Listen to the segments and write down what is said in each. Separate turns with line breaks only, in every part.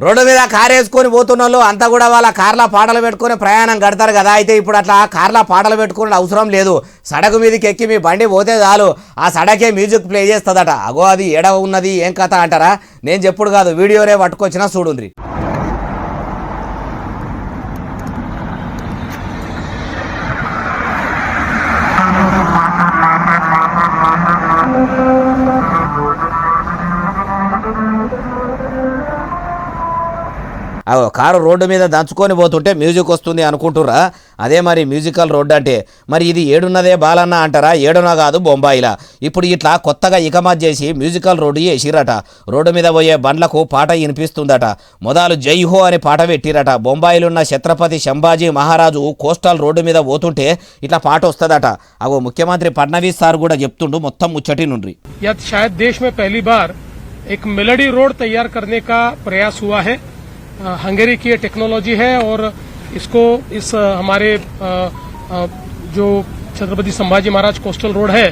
Road మీద car వేసుకొని పోతున్న వాళ్ళు అంతా కూడా వాళ్ళ కార్ల పాటలు పెట్టుకొని ప్రయాణం గడతారు కదా. అయితే ఇప్పుడు అట్లా కార్ల పాటలు పెట్టుకునే అవసరం లేదు. సడకు మీదకి ఎక్కి మీ బండి పోతే చాలు, ఆ సడకే మ్యూజిక్ ప్లే చేస్తుందట. అగో అది ఏడ ఉన్నది ఏం కథ అంటారా? నేను చెప్పుడు కాదు, వీడియోనే పట్టుకొచ్చినా చూడుండ్రి. కారు రోడ్డు మీద దంచుకొని పోతుంటే మ్యూజిక్ వస్తుంది అనుకుంటురా? అదే మరి మ్యూజికల్ రోడ్డు అంటే. మరి ఇది ఏడున్నదే బాలన్న అంటారా? ఏడున కాదు, బొంబాయిలా. ఇప్పుడు ఇట్లా కొత్తగా ఇకమత్ చేసి మ్యూజికల్ రోడ్డు వేసిరట. రోడ్డు మీద పోయే బండ్లకు పాట వినిపిస్తుందట. మొదలు జై హో అని పాట పెట్టిరట. బొంబాయిలున్న ఛత్రపతి సంభాజీ మహారాజు కోస్టల్ రోడ్డు మీద పోతుంటే ఇట్లా పాట వస్తుందట. అగో ముఖ్యమంత్రి ఫడ్నవీస్ సార్ కూడా చెప్తుండు, మొత్తం ముచ్చటి నుండి.
शायद देश में पहली बार एक मेलोडी रोड तैयार करने का प्रयास हुआ है। हंगेरी की टेक्नोलॉजी है और इसको इस हमारे जो छत्रपति संभाजी महाराज कोस्टल रोड है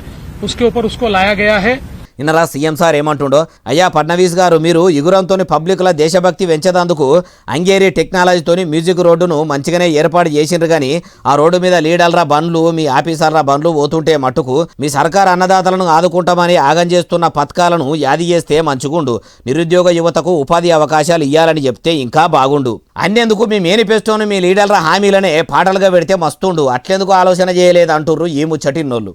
उसके ऊपर उसको लाया गया है।
నిన్నలా సీఎం సార్ ఏమంటుండో, అయ్యా ఫడ్నవీస్ గారు, మీరు యుగురంతోని పబ్లిక్ల దేశభక్తి పెంచేందుకు హంగేరీ టెక్నాలజీతోని మ్యూజిక్ రోడ్డును మంచిగానే ఏర్పాటు చేసిండ్రు. కానీ ఆ రోడ్డు మీద లీడర్ల బండ్లు, మీ ఆఫీసర్ల బండ్లు పోతుంటే మట్టుకు మీ సర్కారు అన్నదాతలను ఆదుకుంటామని ఆగం చేస్తున్న పథకాలను యాది చేస్తే మంచిగుండు. నిరుద్యోగ యువతకు ఉపాధి అవకాశాలు ఇవ్వాలని చెప్తే ఇంకా బాగుండు. అన్నెందుకు మీ మేనిఫెస్టోను మీ లీడర్ల హామీలనే పాటలుగా పెడితే మస్తుండు. అట్లెందుకు ఆలోచన చేయలేదు అంటుర్రు ఈ ముచ్చటిన్నోళ్ళు.